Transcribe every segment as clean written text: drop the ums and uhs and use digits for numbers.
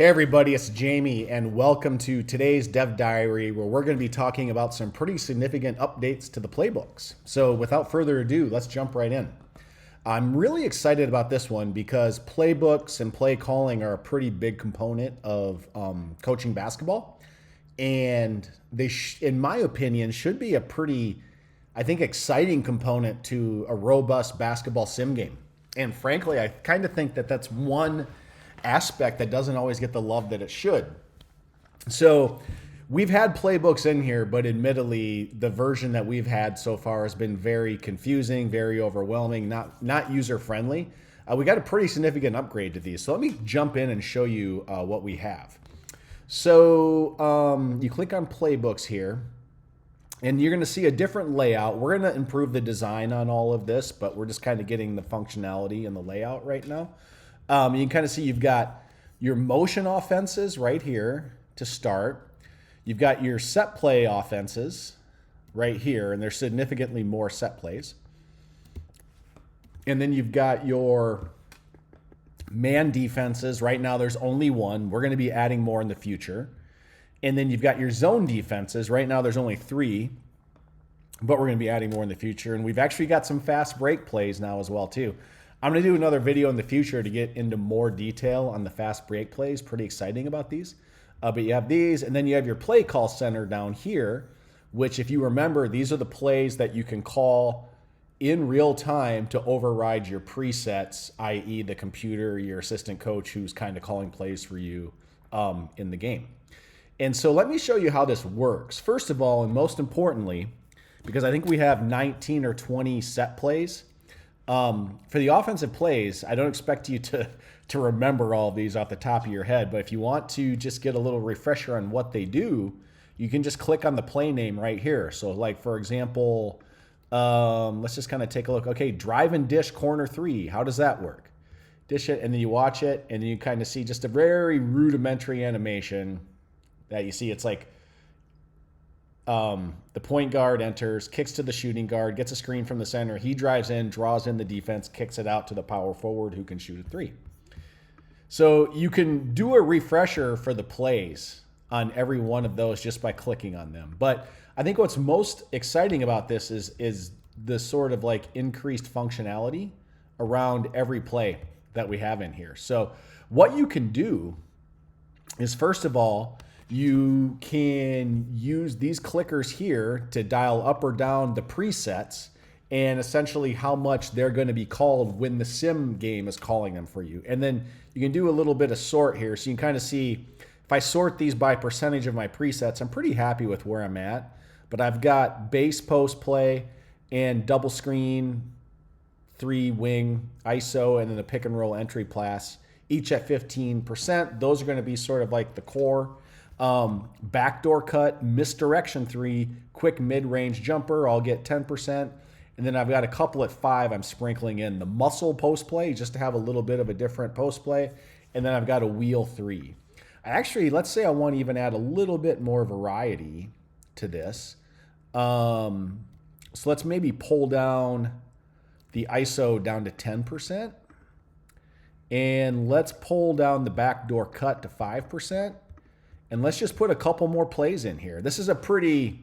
Hey everybody, it's Jamie and welcome to today's Dev Diary where we're going to be talking about some pretty significant updates to the playbooks. So without further ado, let's jump right in. I'm really excited about this one because playbooks and play calling are a pretty big component of coaching basketball. And they, in my opinion, should be a pretty, I think, exciting component to a robust basketball sim game. And frankly, I kind of think that that's one aspect that doesn't always get the love that it should. So we've had playbooks in here, but admittedly, the version that we've had so far has been very confusing, very overwhelming, not user friendly. We got a pretty significant upgrade to these. So let me jump in and show you what we have. So you click on playbooks here, and you're going to see a different layout. We're going to improve the design on all of this, but we're just kind of getting the functionality and the layout right now. You can kind of see you've got your motion offenses right here to start. You've got your set play offenses right here, and there's significantly more set plays. And then you've got your man defenses. Right now there's only one. We're going to be adding more in the future. And then you've got your zone defenses. Right now there's only 3, but we're going to be adding more in the future. And we've actually got some fast break plays now as well too. I'm going to do another video in the future to get into more detail on the fast break plays. Pretty exciting about these. But you have these, and then you have your play call center down here, which if you remember, these are the plays that you can call in real time to override your presets, i.e. the computer, your assistant coach who's kind of calling plays for you in the game. And so let me show you how this works. First of all, and most importantly, because I think we have 19 or 20 set plays, for the offensive plays, I don't expect you to remember all of these off the top of your head, but if you want to just get a little refresher on what they do, you can just click on the play name right here. So like, for example, let's just kind of take a look. Okay, drive and dish corner 3. How does that work? Dish it, and then you watch it, and then you kind of see just a very rudimentary animation that you see. It's like the point guard enters, kicks to the shooting guard, gets a screen from the center. He drives in, draws in the defense, kicks it out to the power forward who can shoot a 3. So you can do a refresher for the plays on every one of those just by clicking on them. But I think what's most exciting about this is the sort of like increased functionality around every play that we have in here. So what you can do is, first of all, you can use these clickers here to dial up or down the presets and essentially how much they're going to be called when the sim game is calling them for you. And then you can do a little bit of sort here. So you can kind of see if I sort these by percentage of my presets, I'm pretty happy with where I'm at. But I've got base post play and double screen, 3 wing, ISO, and then a pick and roll entry pass, each at 15%. Those are going to be sort of like the core. Backdoor cut, misdirection 3, quick mid-range jumper, I'll get 10%. And then I've got a couple at 5 I'm sprinkling in. The muscle post play, just to have a little bit of a different post play. And then I've got a wheel 3. Actually, let's say I want to even add a little bit more variety to this. So let's maybe pull down the ISO down to 10%. And let's pull down the backdoor cut to 5%. And let's just put a couple more plays in here. This is a pretty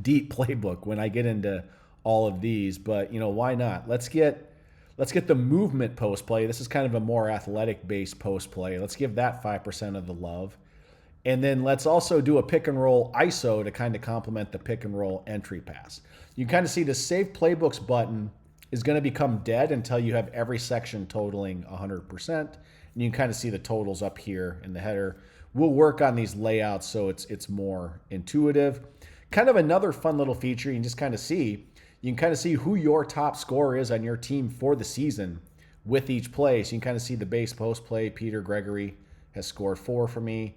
deep playbook when I get into all of these, but you know, why not? Let's get the movement post play. This is kind of a more athletic based post play. Let's give that 5% of the love. And then let's also do a pick and roll ISO to kind of complement the pick and roll entry pass. You can kind of see the save playbooks button is going to become dead until you have every section totaling 100%. And you can kind of see the totals up here in the header. We'll work on these layouts so it's more intuitive. Kind of another fun little feature you can just kind of see. You can kind of see who your top scorer is on your team for the season with each play. So you can kind of see the base post play. Peter Gregory has scored 4 for me.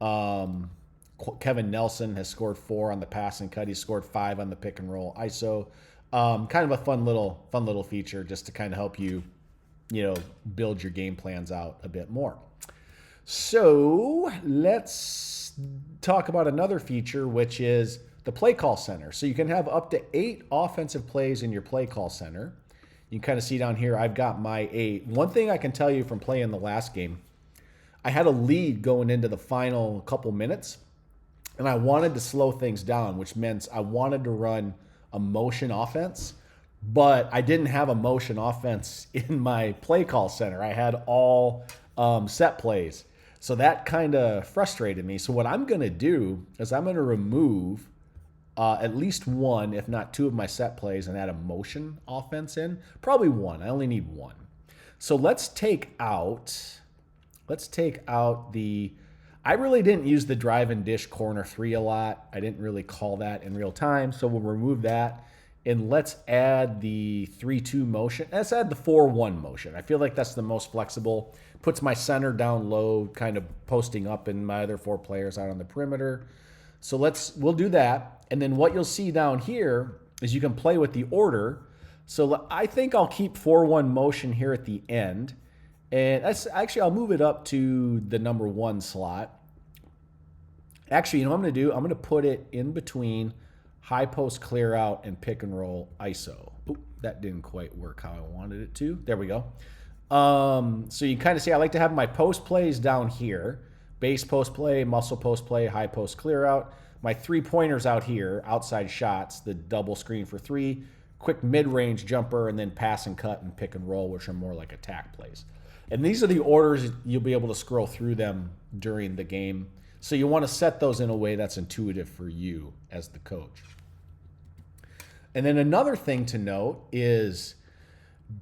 Kevin Nelson has scored 4 on the pass and cut. He scored 5 on the pick and roll ISO. Kind of a fun little feature just to kind of help you, build your game plans out a bit more. So let's talk about another feature, which is the play call center. So you can have up to 8 offensive plays in your play call center. You can kind of see down here, I've got my 8. One thing I can tell you from playing the last game, I had a lead going into the final couple minutes, and I wanted to slow things down, which meant I wanted to run a motion offense, but I didn't have a motion offense in my play call center. I had all set plays. So that kind of frustrated me. So what I'm going to do is I'm going to remove at least one, if not two of my set plays and add a motion offense in. Probably one. I only need one. So let's take out the, I really didn't use the drive and dish corner 3 a lot. I didn't really call that in real time. So we'll remove that. And let's add the 3-2 motion. Let's add the 4-1 motion. I feel like that's the most flexible. Puts my center down low, kind of posting up, and my other 4 players out on the perimeter. So we'll do that. And then what you'll see down here is you can play with the order. So I think I'll keep 4-1 motion here at the end. And I'll move it up to the number 1 slot. Actually, you know what I'm going to do? I'm going to put it in between high post clear out and pick and roll ISO. Oop, that didn't quite work how I wanted it to. There we go. So you kind of see I like to have my post plays down here. Base post play, muscle post play, high post clear out. My 3-pointers out here, outside shots, the double screen for 3, quick mid-range jumper, and then pass and cut and pick and roll, which are more like attack plays. And these are the orders. You'll be able to scroll through them during the game. So you want to set those in a way that's intuitive for you as the coach. And then another thing to note is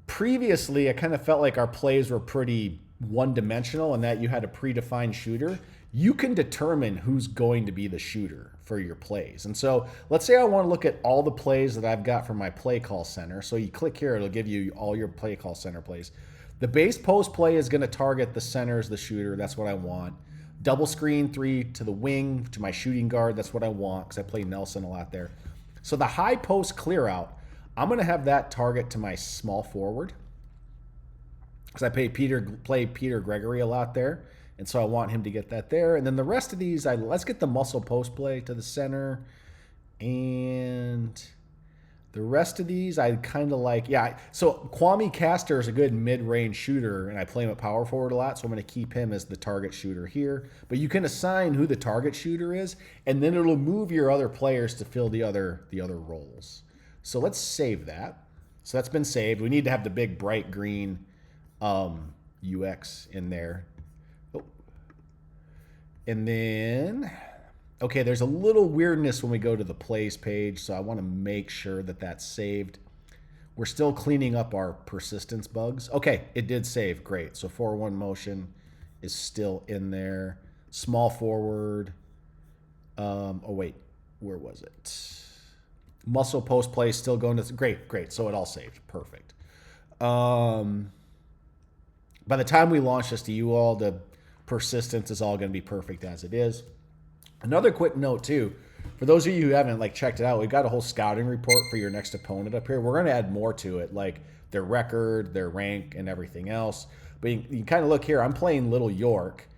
previously I kind of felt like our plays were pretty one-dimensional and that you had a predefined shooter. You can determine who's going to be the shooter for your plays. And so let's say I want to look at all the plays that I've got from my play call center. So you click here, it'll give you all your play call center plays. The base post play is going to target the center as the shooter. That's what I want. Double screen 3 to the wing, to my shooting guard. That's what I want because I play Nelson a lot there. So the high post clear out, I'm going to have that target to my small forward because I play Peter Gregory a lot there. And so I want him to get that there. And then the rest of these, let's get the muscle post play to the center. And the rest of these, I kind of like, so Kwame Castor is a good mid-range shooter, and I play him at power forward a lot, so I'm going to keep him as the target shooter here. But you can assign who the target shooter is, and then it'll move your other players to fill the other roles. So let's save that. So that's been saved. We need to have the big bright green UX in there. Oh. And then, okay, there's a little weirdness when we go to the plays page, so I want to make sure that that's saved. We're still cleaning up our persistence bugs. Okay, it did save. Great. So 4-1 motion is still in there. Small forward. Oh, wait. Where was it? Muscle post play still going to... Great. So it all saved. Perfect. By the time we launch this to you all, the persistence is all going to be perfect as it is. Another quick note too, for those of you who haven't checked it out, we've got a whole scouting report for your next opponent up here. We're going to add more to it, like their record, their rank, and everything else. But you can kind of look here. I'm playing Little York,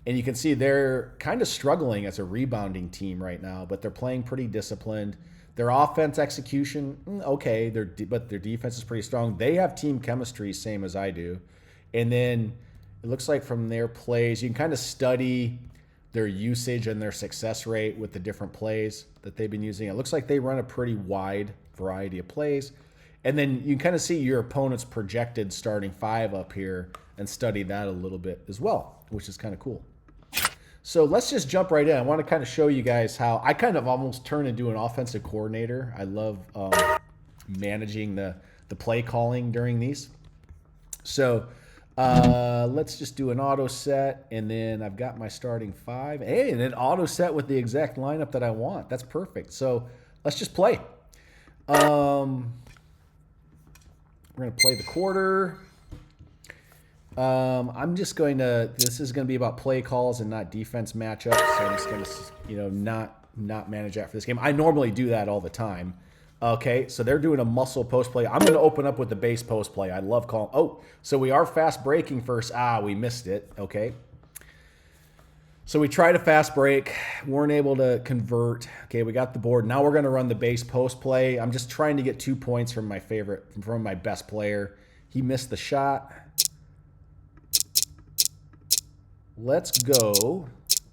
and you can see they're kind of struggling as a rebounding team right now, but they're playing pretty disciplined. Their offense execution, okay, but their defense is pretty strong. They have team chemistry, same as I do. And then it looks like from their plays, you can kind of study their usage and their success rate with the different plays that they've been using. It looks like they run a pretty wide variety of plays. And then you can kind of see your opponent's projected starting 5 up here and study that a little bit as well, which is kind of cool. So let's just jump right in. I want to kind of show you guys how I kind of almost turn into an offensive coordinator. I love managing the play calling during these. So let's just do an auto set, and then I've got my starting 5. Hey, and then auto set with the exact lineup that I want. That's perfect. So let's just play. We're going to play the quarter. I'm just going to, this is going to be about play calls and not defense matchups. So I'm just going to, not manage that for this game. I normally do that all the time. Okay, so they're doing a muscle post play. I'm going to open up with the base post play. I love calling. Oh, so we are fast breaking first. We missed it. Okay. So we tried a fast break. Weren't able to convert. Okay, we got the board. Now we're going to run the base post play. I'm just trying to get 2 points from my best player. He missed the shot. Let's go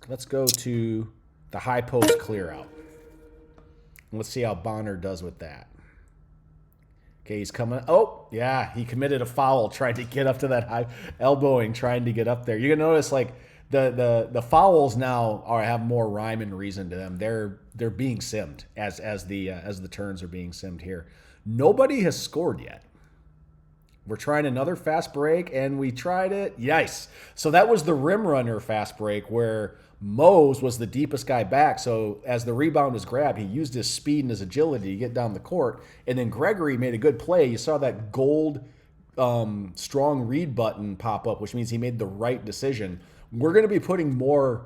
to the high post clear out. Let's see how Bonner does with that. Okay, he's coming. Oh, yeah, he committed a foul trying to get up to that high, elbowing, trying to get up there. You're gonna notice like the fouls now have more rhyme and reason to them. They're being simmed as the turns are being simmed here. Nobody has scored yet. We're trying another fast break, and we tried it. Yes. So that was the rim runner fast break where Mose was the deepest guy back. So as the rebound was grabbed, he used his speed and his agility to get down the court. And then Gregory made a good play. You saw that gold strong read button pop up, which means he made the right decision. We're going to be putting more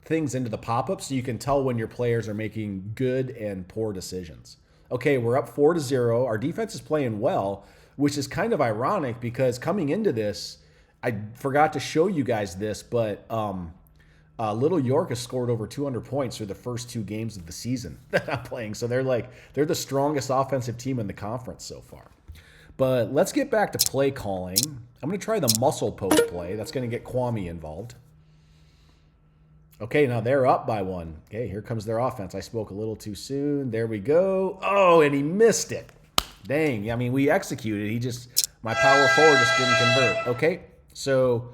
things into the pop-ups so you can tell when your players are making good and poor decisions. Okay, we're up 4-0. Our defense is playing well, which is kind of ironic because coming into this, I forgot to show you guys this, but Little York has scored over 200 points through the first 2 games of the season that I'm playing. So they're the strongest offensive team in the conference so far. But let's get back to play calling. I'm going to try the muscle post play. That's going to get Kwame involved. Okay, now they're up by 1. Okay, here comes their offense. I spoke a little too soon. There we go. Oh, and he missed it. Dang. I mean, we executed. My power forward just didn't convert. Okay, so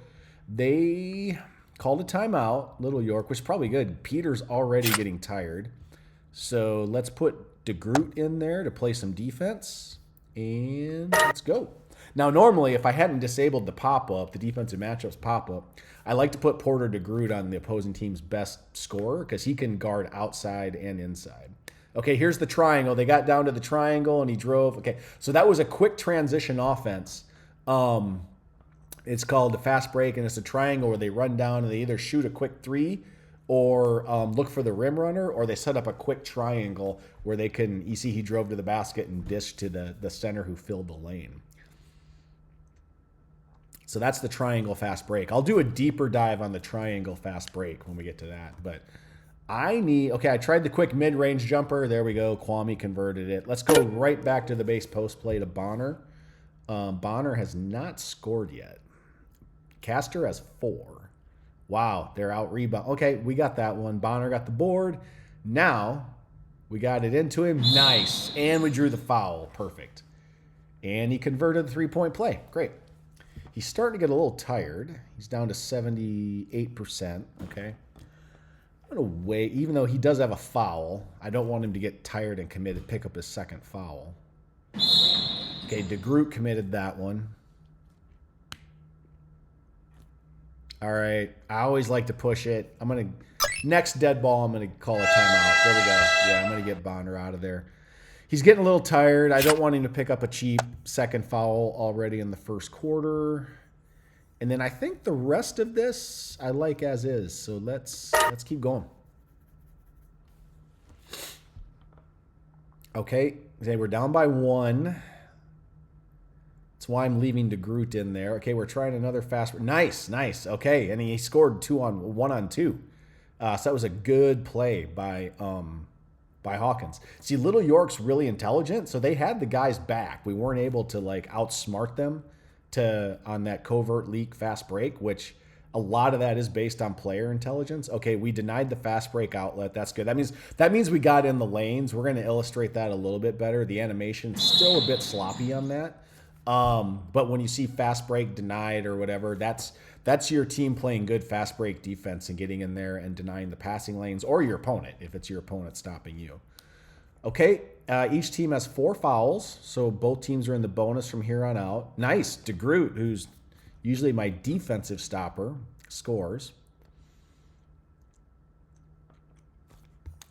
they called a timeout, Little York, which is probably good. Peter's already getting tired. So let's put DeGroot in there to play some defense. And let's go. Now, normally, if I hadn't disabled the pop-up, the defensive matchups pop-up, I like to put Porter DeGroot on the opposing team's best scorer because he can guard outside and inside. Okay, here's the triangle. They got down to the triangle, and he drove. Okay, so that was a quick transition offense. It's called the fast break, and it's a triangle where they run down and they either shoot a quick 3 or look for the rim runner, or they set up a quick triangle where they can, you see he drove to the basket and dished to the center who filled the lane. So that's the triangle fast break. I'll do a deeper dive on the triangle fast break when we get to that. But I tried the quick mid-range jumper. There we go. Kwame converted it. Let's go right back to the base post play to Bonner. Bonner has not scored yet. Castor has 4. Wow, they're out rebound. Okay, we got that one. Bonner got the board. Now we got it into him. Nice. And we drew the foul. Perfect. And he converted the 3-point play. Great. He's starting to get a little tired. He's down to 78%. Okay. I'm going to wait. Even though he does have a foul, I don't want him to get tired and pick up his second foul. Okay, DeGroot committed that one. All right. I always like to push it. Next dead ball, I'm going to call a timeout. There we go. Yeah, I'm going to get Bonner out of there. He's getting a little tired. I don't want him to pick up a cheap second foul already in the first quarter. And then I think the rest of this I like as is. So let's keep going. Okay, we're down by 1. That's why I'm leaving DeGroot in there. Okay, we're trying another fast. Nice. Okay, and he scored 1 on 2. So that was a good play by Hawkins. See, Little York's really intelligent, so they had the guys back. We weren't able to outsmart them on that covert leak fast break, which a lot of that is based on player intelligence. Okay, we denied the fast break outlet. That's good. That means we got in the lanes. We're going to illustrate that a little bit better. The animation's still a bit sloppy on that. But when you see fast break denied or whatever, that's your team playing good fast break defense and getting in there and denying the passing lanes, or your opponent if it's your opponent stopping you. Okay, each team has 4 fouls, so both teams are in the bonus from here on out. Nice. DeGroot, who's usually my defensive stopper, scores.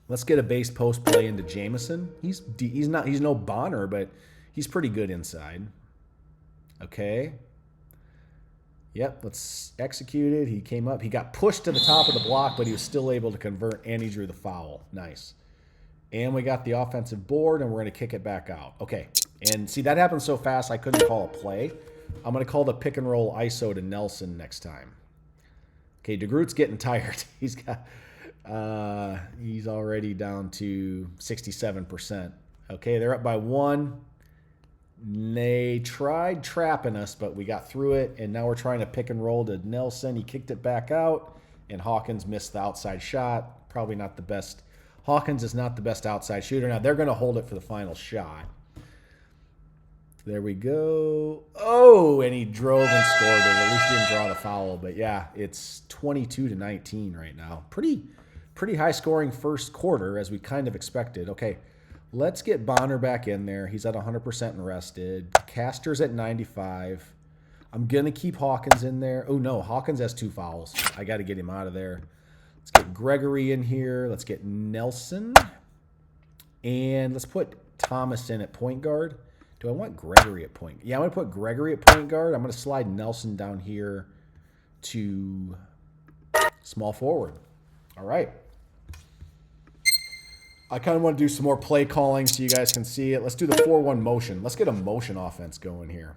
Let's get a base post play into Jamison. He's no Bonner, but he's pretty good inside. Okay. Yep, let's execute it. He came up. He got pushed to the top of the block, but he was still able to convert, and he drew the foul. Nice. And we got the offensive board, and we're going to kick it back out. Okay. And see, that happened so fast I couldn't call a play. I'm going to call the pick and roll ISO to Nelson next time. Okay, DeGroot's getting tired. He's already down to 67%. Okay, they're up by 1. They tried trapping us, but we got through it, and now we're trying to pick and roll to Nelson. He kicked it back out, and Hawkins missed the outside shot. Probably not the best. Hawkins is not the best outside shooter. Now, they're going to hold it for the final shot. There we go. Oh, and he drove and scored it. At least he didn't draw the foul. But, yeah, it's 22-19 right now. Pretty high-scoring first quarter, as we kind of expected. Okay. Let's get Bonner back in there. He's at 100% and rested. Castor's at 95. I'm going to keep Hawkins in there. Oh, no. Hawkins has 2 fouls. I got to get him out of there. Let's get Gregory in here. Let's get Nelson. And let's put Thomas in at point guard. Do I want Gregory at point? Yeah, I'm going to put Gregory at point guard. I'm going to slide Nelson down here to small forward. All right. I kind of want to do some more play calling so you guys can see it. Let's do the 4-1 motion. Let's get a motion offense going here.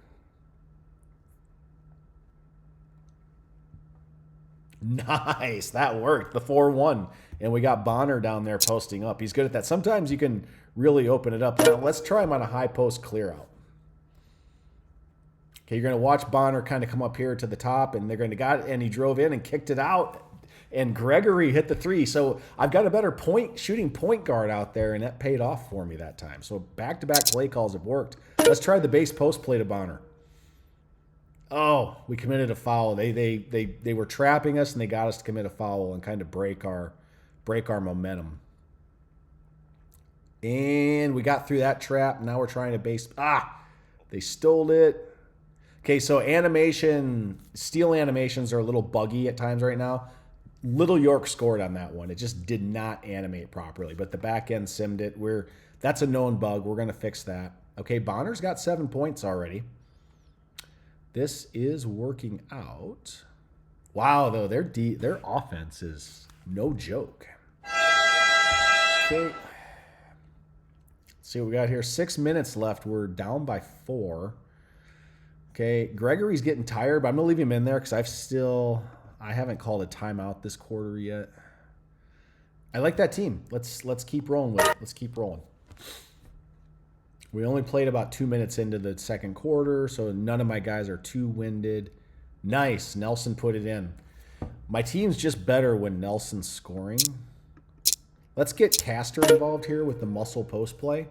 Nice. That worked. The 4-1. And we got Bonner down there posting up. He's good at that. Sometimes you can really open it up. Now, let's try him on a high post clear out. Okay, you're going to watch Bonner kind of come up here to the top, and they're going to got it, and he drove in and kicked it out. And Gregory hit the 3. So I've got a better shooting point guard out there, and that paid off for me that time. So back-to-back play calls have worked. Let's try the base post play to Bonner. Oh, we committed a foul. They were trapping us, and they got us to commit a foul and kind of break our momentum. And we got through that trap. Now we're trying to base. They stole it. Okay, so steel animations are a little buggy at times right now. Little York scored on that one. It just did not animate properly, but the back end simmed it. That's a known bug. We're going to fix that. Okay, Bonner's got 7 points already. This is working out. Wow, though, their offense is no joke. Okay. Let's see what we got here. 6 minutes left. We're down by 4. Okay, Gregory's getting tired, but I'm going to leave him in there because I haven't called a timeout this quarter yet. I like that team. Let's keep rolling with it. Let's keep rolling. We only played about 2 minutes into the second quarter, so none of my guys are too winded. Nice. Nelson put it in. My team's just better when Nelson's scoring. Let's get Castor involved here with the muscle post play.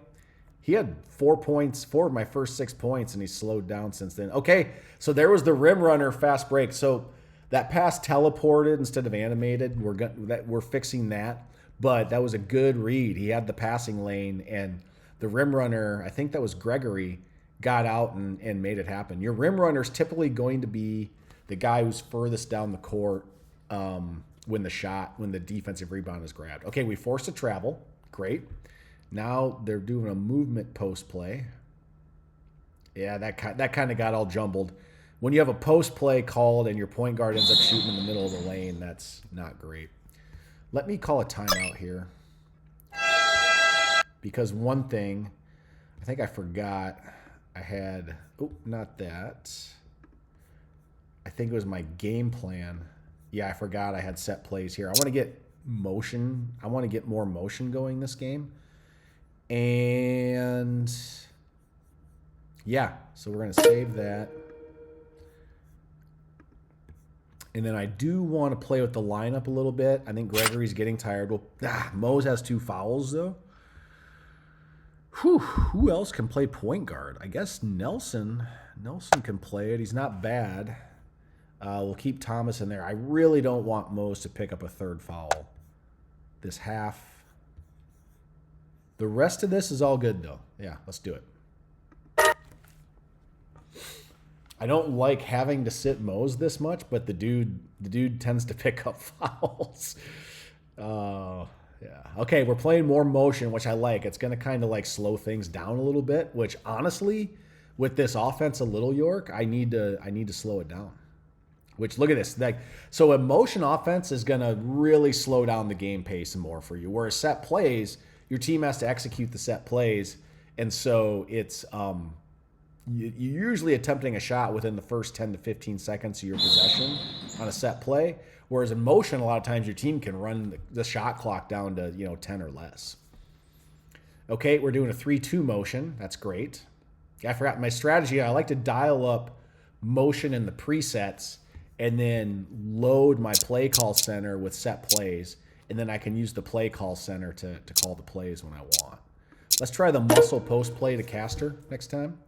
He had 4 points, 4 of my first 6 points, and he's slowed down since then. Okay, so there was the rim runner fast break. So that pass teleported instead of animated. We're fixing that, but that was a good read. He had the passing lane, and the rim runner, I think that was Gregory, got out and made it happen. Your rim runner is typically going to be the guy who's furthest down the court when the defensive rebound is grabbed. Okay, we forced a travel. Great. Now they're doing a movement post play. Yeah, that kind of got all jumbled. When you have a post play called and your point guard ends up shooting in the middle of the lane, that's not great. Let me call a timeout here. Because one thing, I think I forgot I had, not that. I think it was my game plan. Yeah, I forgot I had set plays here. I want to get motion. I want to get more motion going this game. And yeah, so we're going to save that. And then I do want to play with the lineup a little bit. I think Gregory's getting tired. Mose has 2 fouls, though. Who else can play point guard? I guess Nelson can play it. He's not bad. We'll keep Thomas in there. I really don't want Mose to pick up a 3rd foul this half. The rest of this is all good, though. Yeah, let's do it. I don't like having to sit Mose this much, but the dude tends to pick up fouls. Yeah. Okay, we're playing more motion, which I like. It's going to kind of like slow things down a little bit, which honestly, with this offense of Little York, I need to slow it down. Which, look at this. So a motion offense is going to really slow down the game pace and more for you. Whereas set plays, your team has to execute the set plays. And so it's you're usually attempting a shot within the first 10 to 15 seconds of your possession on a set play. Whereas in motion, a lot of times your team can run the shot clock down to 10 or less. Okay, we're doing a 3-2 motion. That's great. I forgot my strategy. I like to dial up motion in the presets and then load my play call center with set plays. And then I can use the play call center to call the plays when I want. Let's try the muscle post play to caster next time.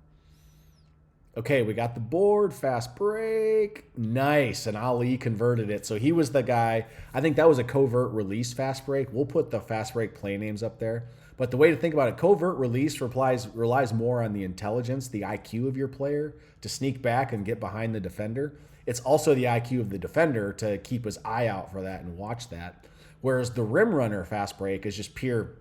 Okay, we got the board, fast break. Nice, and Ali converted it. So he was the guy. I think that was a covert release fast break. We'll put the fast break play names up there. But the way to think about it, covert release relies more on the intelligence, the IQ of your player to sneak back and get behind the defender. It's also the IQ of the defender to keep his eye out for that and watch that. Whereas the rim runner fast break is just pure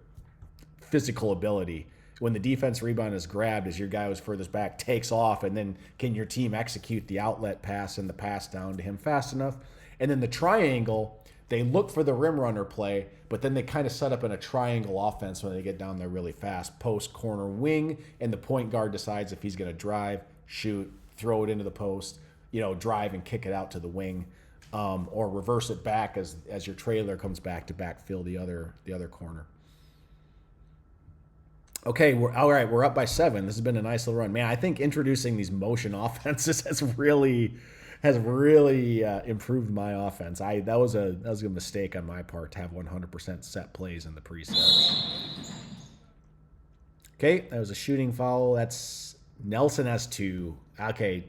physical ability. When the defense rebound is grabbed as your guy who's furthest back takes off, and then can your team execute the outlet pass and the pass down to him fast enough? And then the triangle, they look for the rim runner play, but then they kind of set up in a triangle offense when they get down there really fast. Post, corner, wing, and the point guard decides if he's going to drive, shoot, throw it into the post, drive and kick it out to the wing, or reverse it back as your trailer comes back to backfill the other corner. Okay, we're up by 7. This has been a nice little run. Man, I think introducing these motion offenses has really improved my offense. That was a mistake on my part to have 100% set plays in the presets. Okay, that was a shooting foul. That's Nelson has 2. Okay,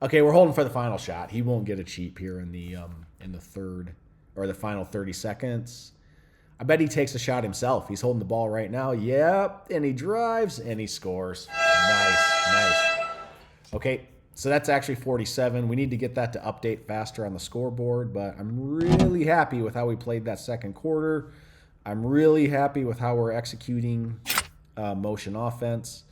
we're holding for the final shot. He won't get a cheap here in the third or the final 30 seconds. I bet he takes a shot himself. He's holding the ball right now. Yep. And he drives and he scores. Nice. Okay, so that's actually 47. We need to get that to update faster on the scoreboard, but I'm really happy with how we played that second quarter. I'm really happy with how we're executing motion offense.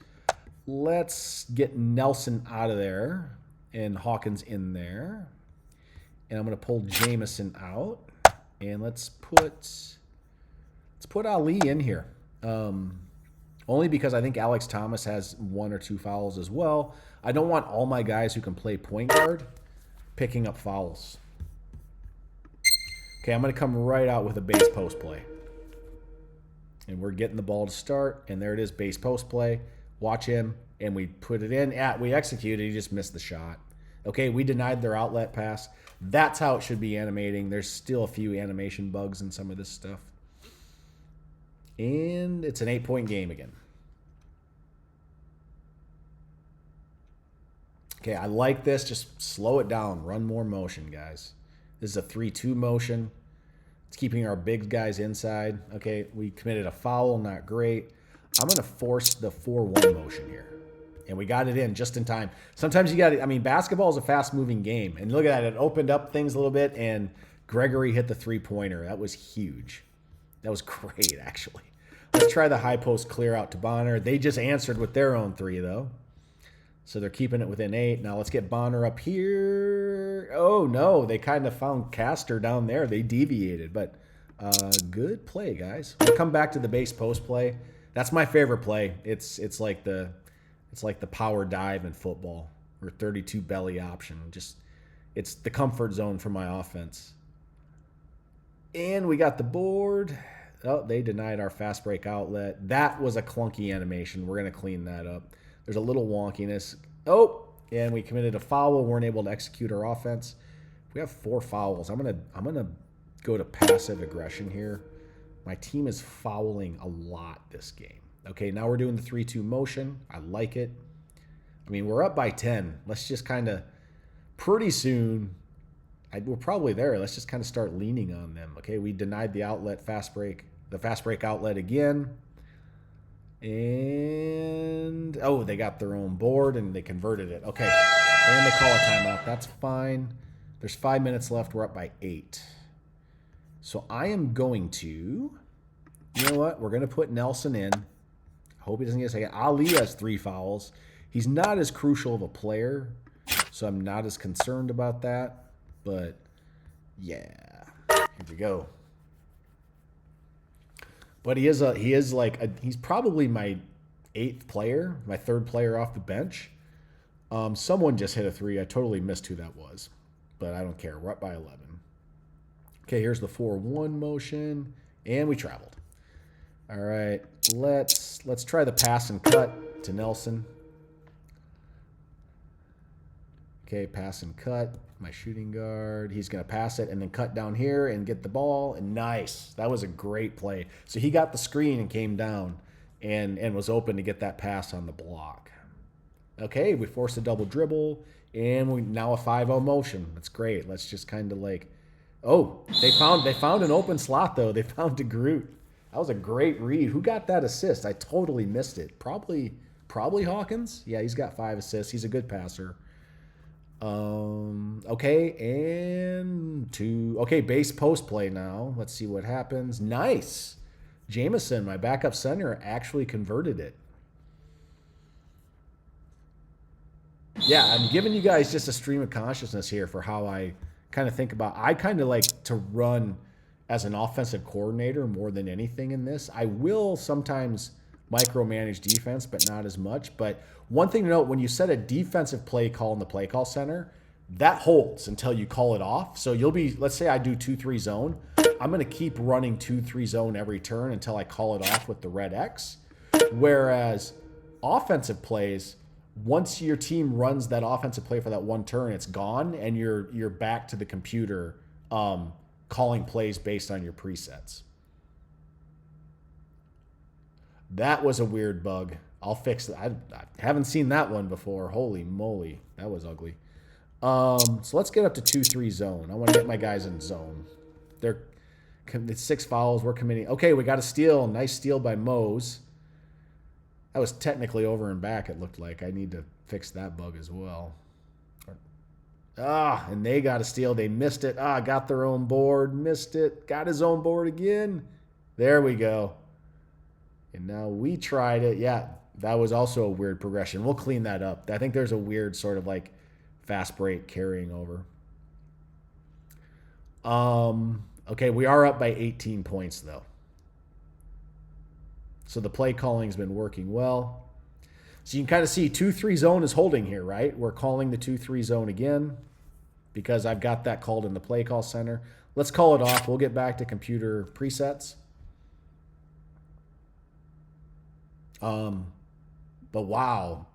Let's get Nelson out of there and Hawkins in there. And I'm going to pull Jamison out. And let's put Ali in here, only because I think Alex Thomas has 1 or 2 fouls as well. I don't want all my guys who can play point guard picking up fouls. Okay, I'm going to come right out with a base post play. And we're getting the ball to start, and there it is, base post play. Watch him, and we put it in. We executed. He just missed the shot. Okay, we denied their outlet pass. That's how it should be animating. There's still a few animation bugs in some of this stuff. And it's an 8-point game again. Okay, I like this. Just slow it down. Run more motion, guys. This is a 3-2 motion. It's keeping our big guys inside. Okay, we committed a foul. Not great. I'm going to force the 4-1 motion here. And we got it in just in time. Sometimes you got to, basketball is a fast-moving game. And look at that. It opened up things a little bit, and Gregory hit the three-pointer. That was huge. That was great, actually. Let's try the high post clear out to Bonner. They just answered with their own 3, though. So they're keeping it within 8. Now let's get Bonner up here. Oh, no. They kind of found Caster down there. They deviated. But good play, guys. We'll come back to the base post play. That's my favorite play. It's like the power dive in football or 32 belly option. It's the comfort zone for my offense. And we got the board. Oh, they denied our fast break outlet. That was a clunky animation. We're going to clean that up. There's a little wonkiness. Oh, and we committed a foul. Weren't able to execute our offense. We have 4 fouls. I'm gonna go to passive aggression here. My team is fouling a lot this game. Okay, now we're doing the 3-2 motion. I like it. We're up by 10. Let's just kind of, pretty soon, we're probably there. Let's just kind of start leaning on them. Okay, we denied the outlet fast break, the fast break outlet again. And, oh, they got their own board and they converted it. Okay, and they call a timeout. That's fine. There's 5 minutes left. We're up by 8. So I am going to, you know what? We're going to put Nelson in. Hope he doesn't get a second. Ali has 3 fouls. He's not as crucial of a player, so I'm not as concerned about that. But, yeah, here we go. But he's probably my 8th player, my 3rd player off the bench. Someone just hit a 3. I totally missed who that was, but I don't care. We're up by 11. Okay, here's the 4-1 motion, and we traveled. All right, let's try the pass and cut to Nelson. Okay, pass and cut. My shooting guard. He's going to pass it and then cut down here and get the ball. And nice. That was a great play. So he got the screen and came down and was open to get that pass on the block. Okay, we forced a double dribble. And we now a 5-0 motion. That's great. Let's just kind of like... Oh, they found an open slot, though. They found DeGroot. That was a great read. Who got that assist? I totally missed it. Probably Hawkins. Yeah, he's got 5 assists. He's a good passer. Okay, and 2. Okay, base post play now. Let's see what happens. Nice. Jamison, my backup center, actually converted it. Yeah, I'm giving you guys just a stream of consciousness here for how I kind of think about. I kind of like to run as an offensive coordinator more than anything in this. I will sometimes micromanage defense, but not as much. But one thing to note, when you set a defensive play call in the play call center, that holds until you call it off. So you'll be, let's say I do 2-3 zone. I'm going to keep running 2-3 zone every turn until I call it off with the red X. Whereas offensive plays, once your team runs that offensive play for that one turn, it's gone, and you're back to the computer calling plays based on your presets. That was a weird bug. I'll fix it. I haven't seen that one before. Holy moly, that was ugly. So let's get up to 2-3 zone. I want to get my guys in zone. It's 6 fouls. We're committing. Okay, we got a steal. Nice steal by Mose. That was technically over and back, it looked like. I need to fix that bug as well. And they got a steal. They missed it. Got their own board. Missed it. Got his own board again. There we go. And now we tried it. Yeah, that was also a weird progression. We'll clean that up. I think there's a weird sort of like fast break carrying over. Okay, we are up by 18 points, though. So the play calling's been working well. So you can kind of see 2-3 zone is holding here, right? We're calling the 2-3 zone again because I've got that called in the play call center. Let's call it off. We'll get back to computer presets. But wow,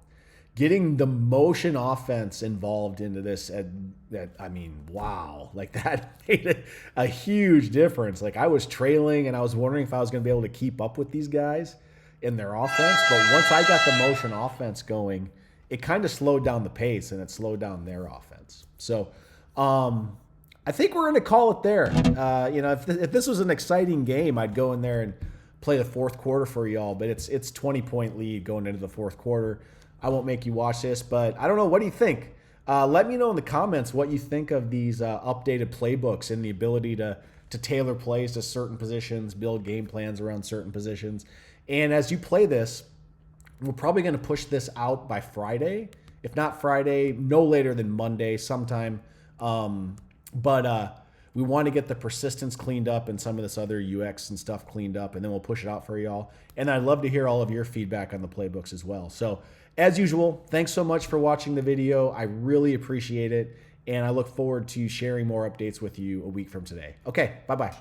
getting the motion offense involved into this, I mean, wow, like that made a huge difference. Like I was trailing and I was wondering if I was going to be able to keep up with these guys in their offense. But once I got the motion offense going, it kind of slowed down the pace and it slowed down their offense. So I think we're going to call it there. If this was an exciting game, I'd go in there and play the fourth quarter for y'all. But it's 20-point lead going into the fourth quarter. I won't make you watch this, but I don't know. What do you think? Let me know in the comments what you think of these updated playbooks and the ability to tailor plays to certain positions, build game plans around certain positions. And as you play this, we're probably going to push this out by Friday. If not Friday, no later than Monday sometime. But we want to get the persistence cleaned up and some of this other UX and stuff cleaned up, and then we'll push it out for y'all. And I'd love to hear all of your feedback on the playbooks as well. So as usual, thanks so much for watching the video. I really appreciate it, and I look forward to sharing more updates with you a week from today. Okay, bye-bye.